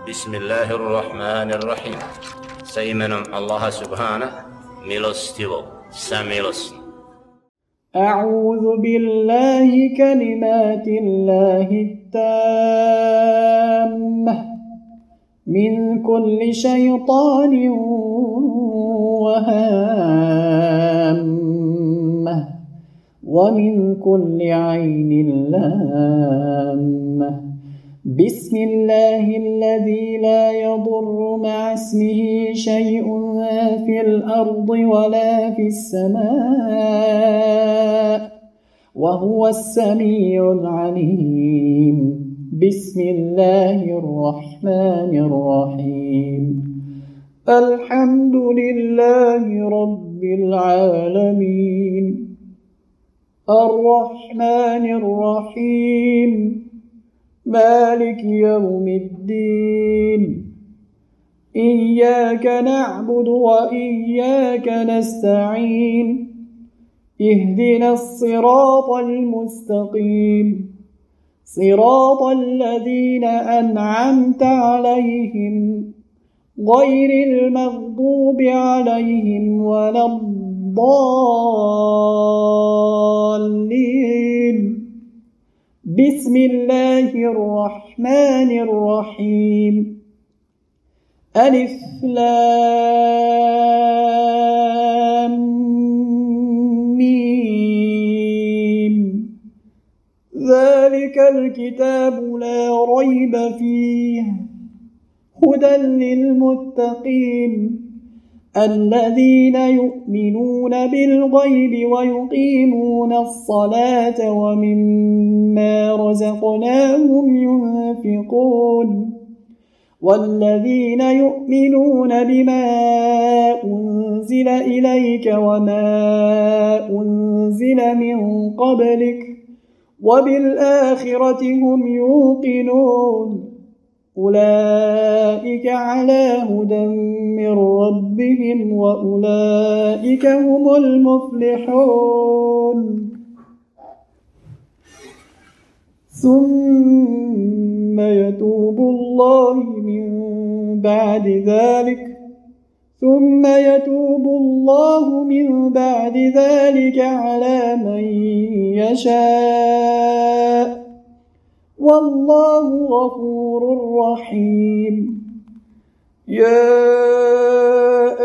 بسم الله الرحمن الرحيم. سيمنم الله سبحانه ميلوستيو ساميلوس. أعوذ بالله كلمات الله التامة من كل شيطان وهامة ومن كل عين لامة. بسم الله الذي لا يضر مع اسمه شيء في الأرض ولا في السماء وهو السميع العليم. بسم الله الرحمن الرحيم. الحمد لله رب العالمين الرحمن الرحيم مالك يوم الدين. إياك نعبد وإياك نستعين. اهدنا الصراط المستقيم صراط الذين أنعمت عليهم غير المغضوب عليهم ولا الضالين. بسم الله الرحمن الرحيم. ألف لام ميم. ذلك الكتاب لا ريب فيه هدى للمتقين الذين يؤمنون بالغيب ويقيمون الصلاة ومما رزقناهم ينفقون والذين يؤمنون بما أنزل إليك وما أنزل من قبلك وبالآخرة هم يوقنون أولئك على هدى من ربهم وأولئك هم المفلحون. ثم يتوب الله من بعد ذلك على من يشاء والله غفور رحيم. يا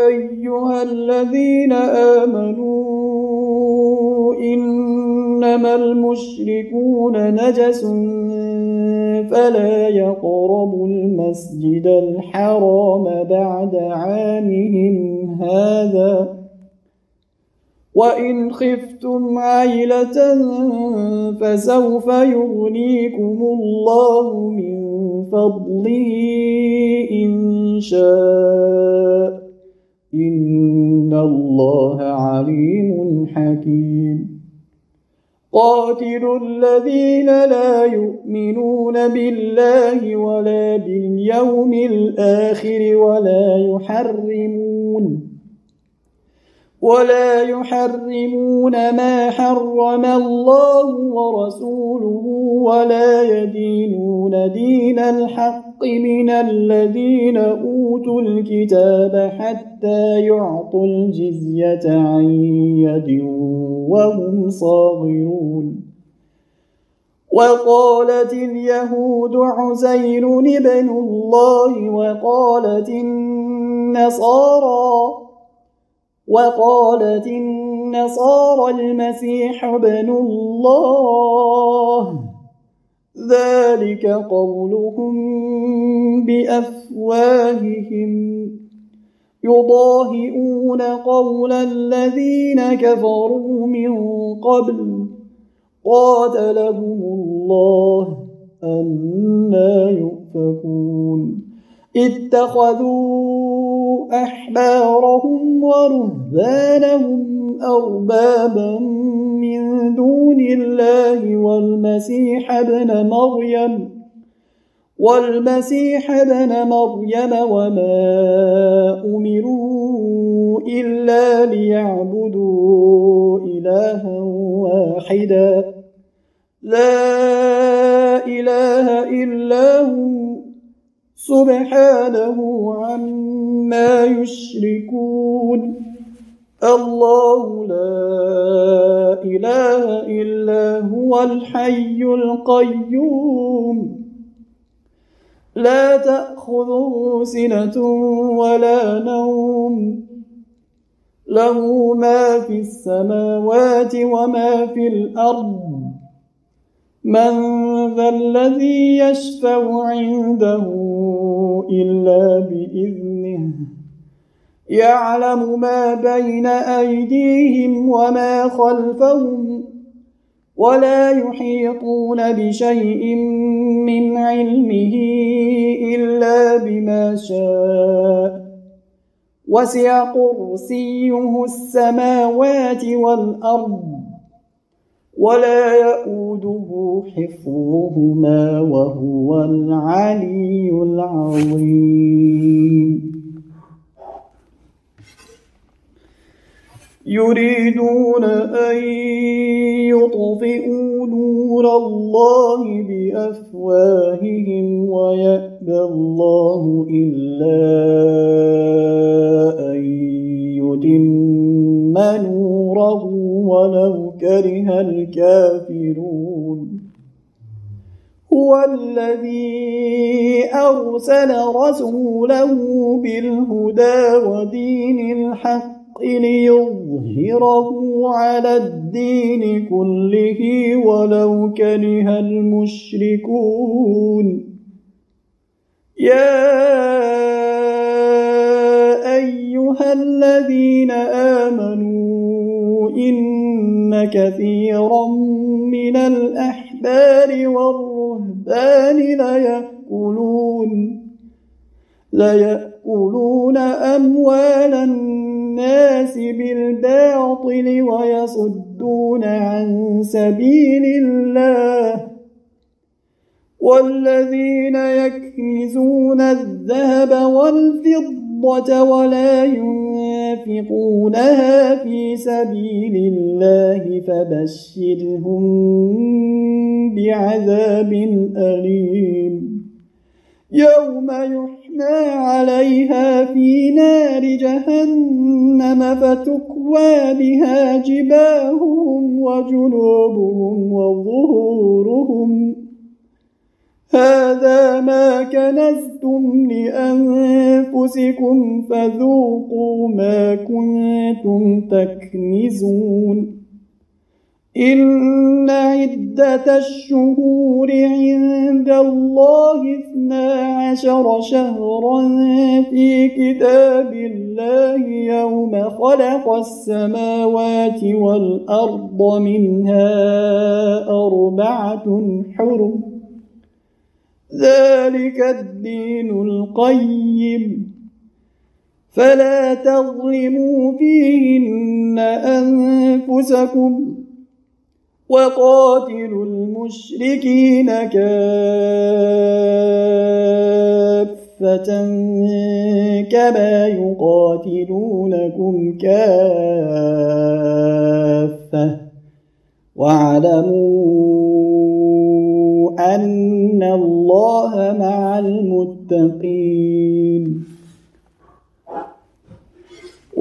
أيها الذين آمنوا إنما المشركون نجس فلا يقربوا المسجد الحرام بعد عامهم هذا وإن خفتم عيلة فسوف يغنيكم الله من فضله إن شاء إن الله عليم حكيم. قاتلوا الذين لا يؤمنون بالله ولا باليوم الآخر ولا يحرمون ما حرم الله ورسوله ولا يدينون دين الحق من الذين أوتوا الكتاب حتى يعطوا الجزية عن يد وهم صاغرون. وقالت اليهود عزير ابن الله وقالت النصارى المسيح ابن الله ذلك قولهم بأفواههم يضاهئون قول الذين كفروا من قبل قاتلهم الله أنى يؤفكون. اتخذوا أحبارهم ورهبانهم أربابا من دون الله والمسيح ابن مريم وما أمروا إلا ليعبدوا إلها واحدا لا إله إلا هو سبحانه عما يشركون الله لا إله إلا هو الحي القيوم لا تأخذه سنة ولا نوم له ما في السماوات وما في الأرض من ذا الذي يشفع عنده إلا بإذنه يعلم ما بين أيديهم وما خلفهم ولا يحيطون بشيء من علمه إلا بما شاء وسع كرسيه السماوات والأرض ولا يؤوده حفظهما وهو العلي العظيم يريدون أن يطفئوا نور الله بأفواههم ويأبى الله إلا أن يتم نوره ولو كره الكافرون هو الذي أرسل رسوله بالهدى ودين الحق ليظهره على الدين كله ولو كره المشركون يا أيها الذين آمنوا إن كثيرا من الأحبار والرهبان ليأكلون أموال الناس بالباطل ويصدون عن سبيل الله والذين يكنزون الذهب والفضة ولا ينفقونها في سبيل الله فبشرهم بعذاب أليم يوم يحمى عليها في نار جهنم فتكوى بها جباههم وجنوبهم وظهورهم هذا ما كنزتم لأنفسكم فذوقوا ما كنتم تكنزون إن عدة الشهور عند الله 12 شهرا في كتاب الله يوم خلق السماوات والأرض منها 4 حرم ذلك الدين القيم فلا تظلموا فيهن أنفسكم وقاتلوا المشركين كافة كما يقاتلونكم كافة واعلموا أن الله مع المتقين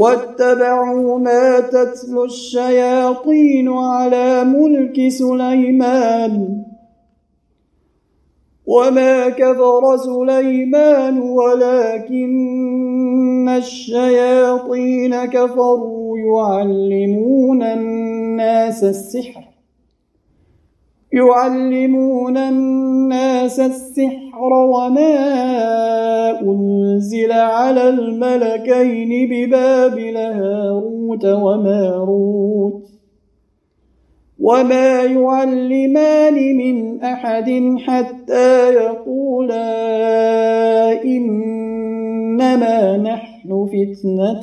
واتبعوا ما تتلو الشياطين على ملك سليمان وما كفر سليمان ولكن الشياطين كفروا يعلمون الناس السحر وما أنزل على الملكين ببابل هاروت وماروت وما يعلمان من أحد حتى يقولا إنما نحن فتنة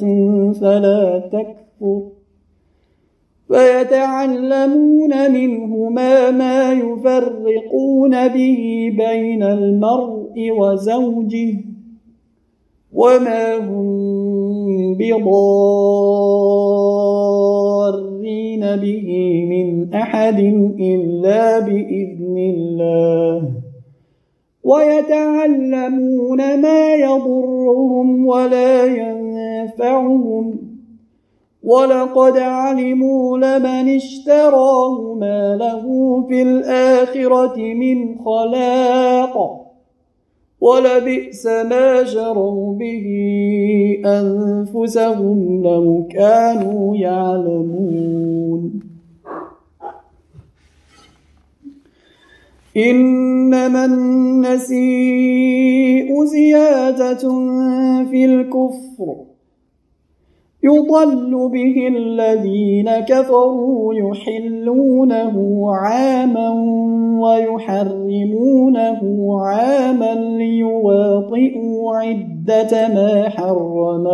فلا تكفر فيتعلمون منهما ما يفرقون به بين المرء وزوجه وما هم بضارين به من أحد إلا بإذن الله ويتعلمون ما يضرهم ولا ينفعهم ولقد علموا لمن اشتراه ما له في الآخرة من خلاق ولبئس ما شروا به أنفسهم لو كانوا يعلمون إنما النسيء زيادة في الكفر يضل به الذين كفروا يحلونه عاما ويحرمونه عاما ليواطئوا عدة ما حرم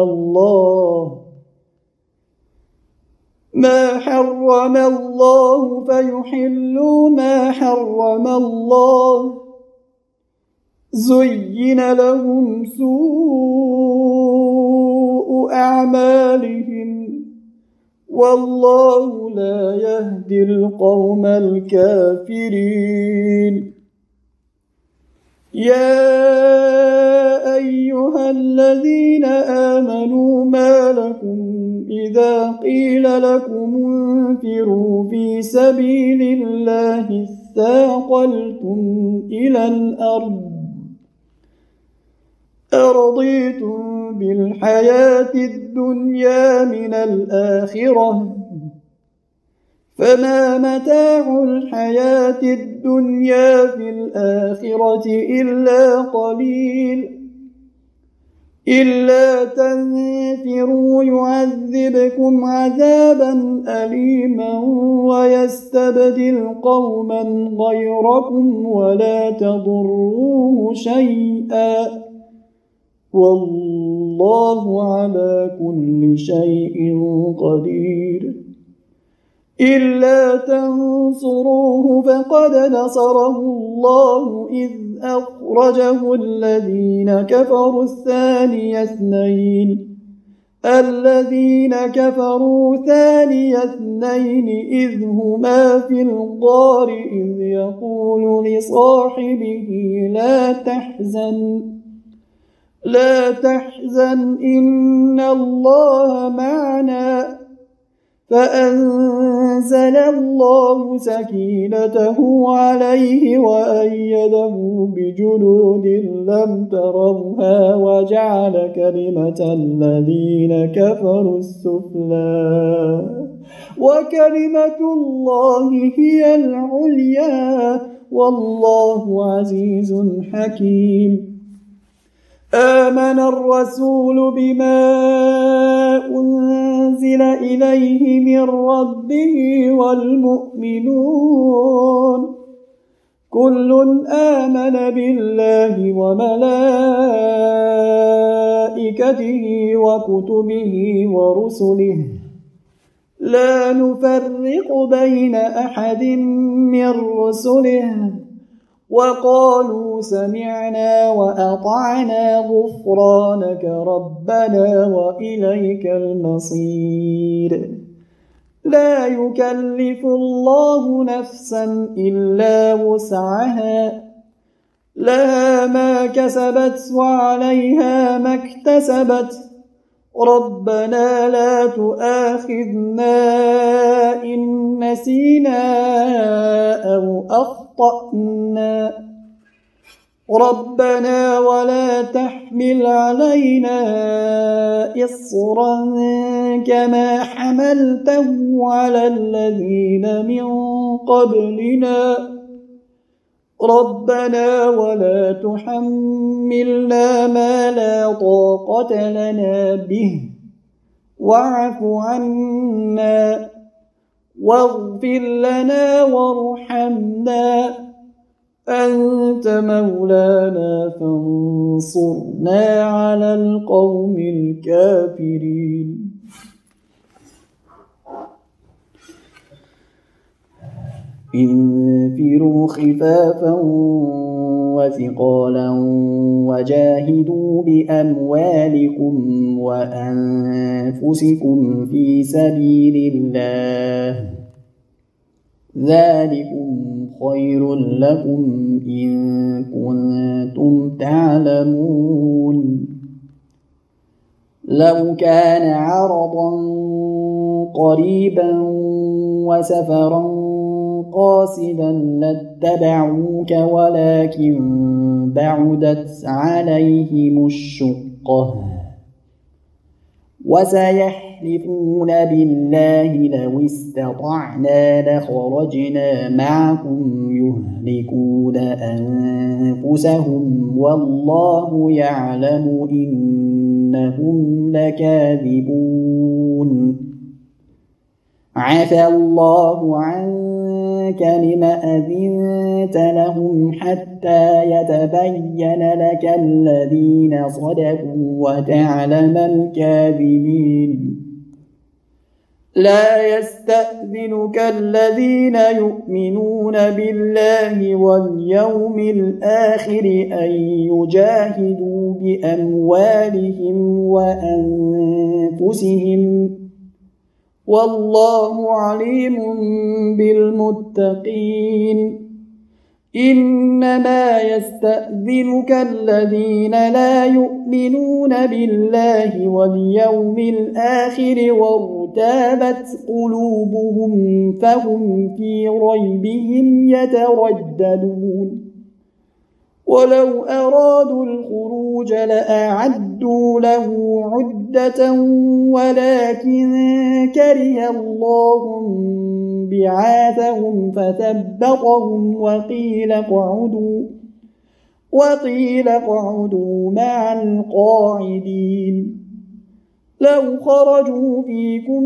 الله فيحلوا ما حرم الله زين لهم سوء أعمالهم والله لا يهدي القوم الكافرين يا أيها الذين آمنوا ما لكم إذا قيل لكم انفروا في سبيل الله اثاقلتم إلى الأرض أرضيتم بالحياة الدنيا من الآخرة فما متاع الحياة الدنيا في الآخرة إلا قليل إلا تنفروا يعذبكم عذابا أليما ويستبدل قوما غيركم ولا تضروه شيئا والله على كل شيء قدير إلا تنصروه فقد نصره الله إذ أخرجه الذين كفروا ثاني اثنين إذ هما في الغار إذ يقول لصاحبه لا تحزن إن الله معنا فأنزل الله سكينته عليه وأيده بجنود لم تروها وجعل كلمة الذين كفروا السفلى وكلمة الله هي العليا والله عزيز حكيم آمن الرسول بما أنزل إليه من ربه والمؤمنون كل آمن بالله وملائكته وكتبه ورسله لا نفرق بين أحد من رسله وقالوا سمعنا وأطعنا غفرانك ربنا وإليك المصير لا يكلف الله نفسا إلا وسعها لها ما كسبت وعليها ما اكتسبت ربنا لا تؤاخذنا إن نسينا أو أخطأنا ربنا ولا تحمل علينا إصرا كما حملته على الذين من قبلنا ربنا ولا تحملنا ما لا طاقة لنا به واعف عنا واغفر لنا وارحمنا أنت مولانا فانصرنا على القوم الكافرين انفروا خفافا وثقالا وجاهدوا بأموالكم وأنفسكم في سبيل الله ذلكم خير لكم إن كنتم تعلمون. لو كان عرضا قريبا وسفرا قاصدا لاتبعوك ولكن بعدت عليهم الشقة وسيحلفون بالله لو استطعنا لخرجنا معكم يهلكون أنفسهم والله يعلم إنهم لكاذبون. عفى الله عنك لم أذنت لهم حتى يتبين لك الذين صدقوا وتعلم الكاذبين. لا يستأذنك الذين يؤمنون بالله واليوم الآخر أن يجاهدوا بأموالهم وأنفسهم والله عليم بالمتقين. إنما يستأذنك الذين لا يؤمنون بالله واليوم الآخر وارتابت قلوبهم فهم في ريبهم يترددون. ولو أرادوا الخروج لأعدوا له عدة ولكن كره الله بعاثهم فثبطهم وقيل اقعدوا مع القاعدين. لو خرجوا فيكم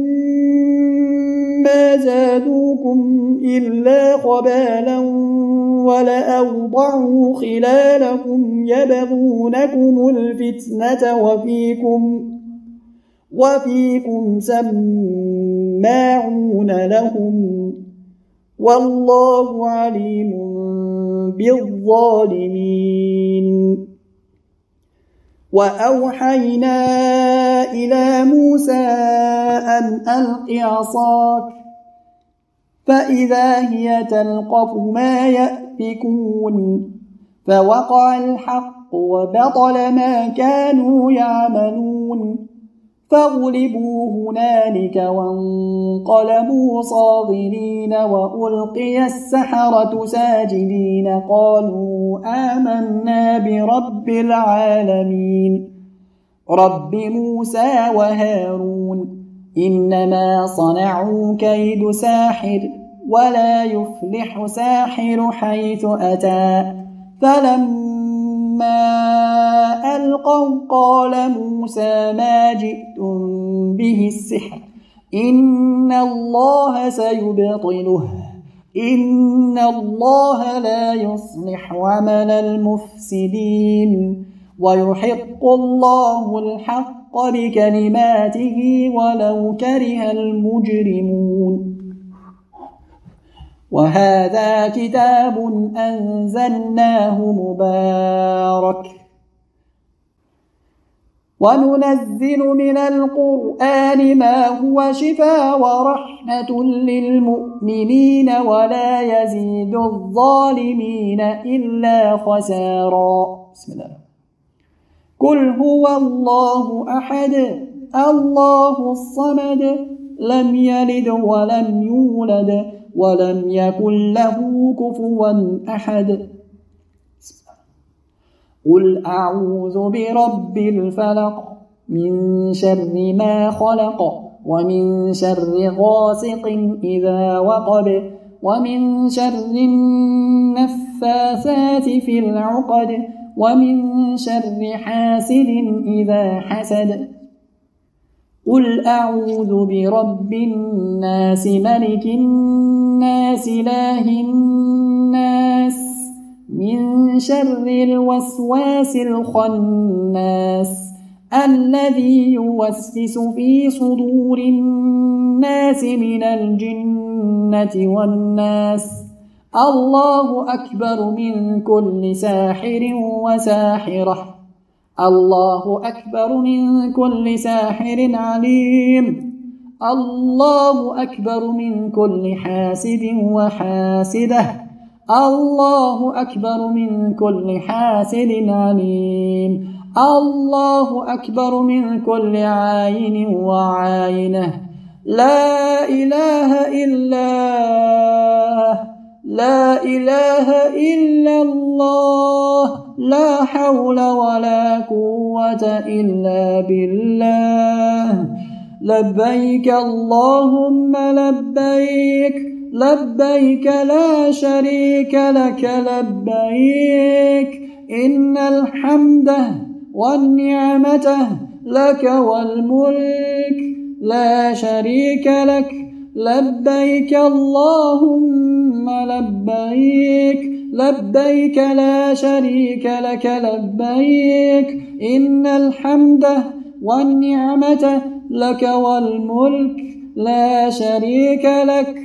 ما زادوكم إلا خبالا ولأوضعوا خلالكم يبغونكم الفتنة وفيكم سماعون لهم والله عليم بالظالمين. وأوحينا إلى موسى أن ألق عصاك فإذا هي تلقف ما يأفكون فوقع الحق وبطل ما كانوا يعملون فغلبوا هنالك وانقلبوا صاغرين وألقي السحرة ساجدين قالوا آمنا برب العالمين رب موسى وهارون إنما صنعوا كيد ساحر ولا يفلح ساحر حيث أتى. فلما ألقوا قال موسى ما جئتم به السحر إن الله سيبطله إن الله لا يصلح عمل المفسدين ويحق الله الحق بكلماته ولو كره المجرمون. وهذا كتاب أنزلناه مبارك وننزل من القرآن ما هو شفاء ورحمة للمؤمنين ولا يزيد الظالمين إلا خسارا. بسم الله. قل هو الله أحد الله الصمد لم يلد ولم يولد ولم يكن له كفوا أحد. قل أعوذ برب الفلق من شر ما خلق ومن شر غاسق إذا وقب ومن شر النفاثات في العقد ومن شر حاسد إذا حسد. قل أعوذ برب الناس ملك الناس إله الناس من شر الوسواس الخناس الذي يوسوس في صدور الناس من الجنة والناس. الله أكبر من كل ساحر وساحرة. الله أكبر من كل ساحر عليم. الله أكبر من كل حاسد وحاسدة. الله أكبر من كل حاسد عليم. الله أكبر من كل عاين وعاينة. لا إله إلا لا إله إلا الله. لا حول ولا قوة إلا بالله. لبيك اللهم لبيك، لبيك لا شريك لك لبيك، إن الحمد والنعمة لك والملك لا شريك لك. لبيك اللهم لبيك، لبيك لا شريك لك لبيك، إن الحمد والنعمة لك والملك لا شريك لك.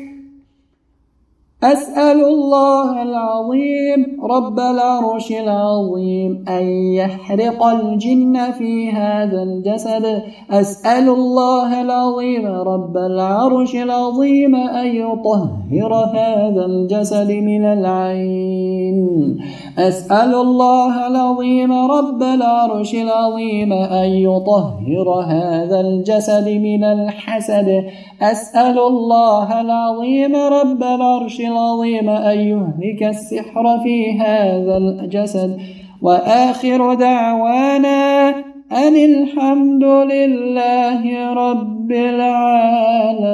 أسأل الله العظيم رب العرش العظيم أن يحرق الجن في هذا الجسد. أسأل الله العظيم رب العرش العظيم أن يطهر هذا الجسد من العين. أسأل الله العظيم رب العرش العظيم أن يطهر هذا الجسد من الحسد. أسأل الله العظيم رب العرش العظيم أن يهلك السحر في هذا الجسد. وآخر دعوانا أن الحمد لله رب العالمين.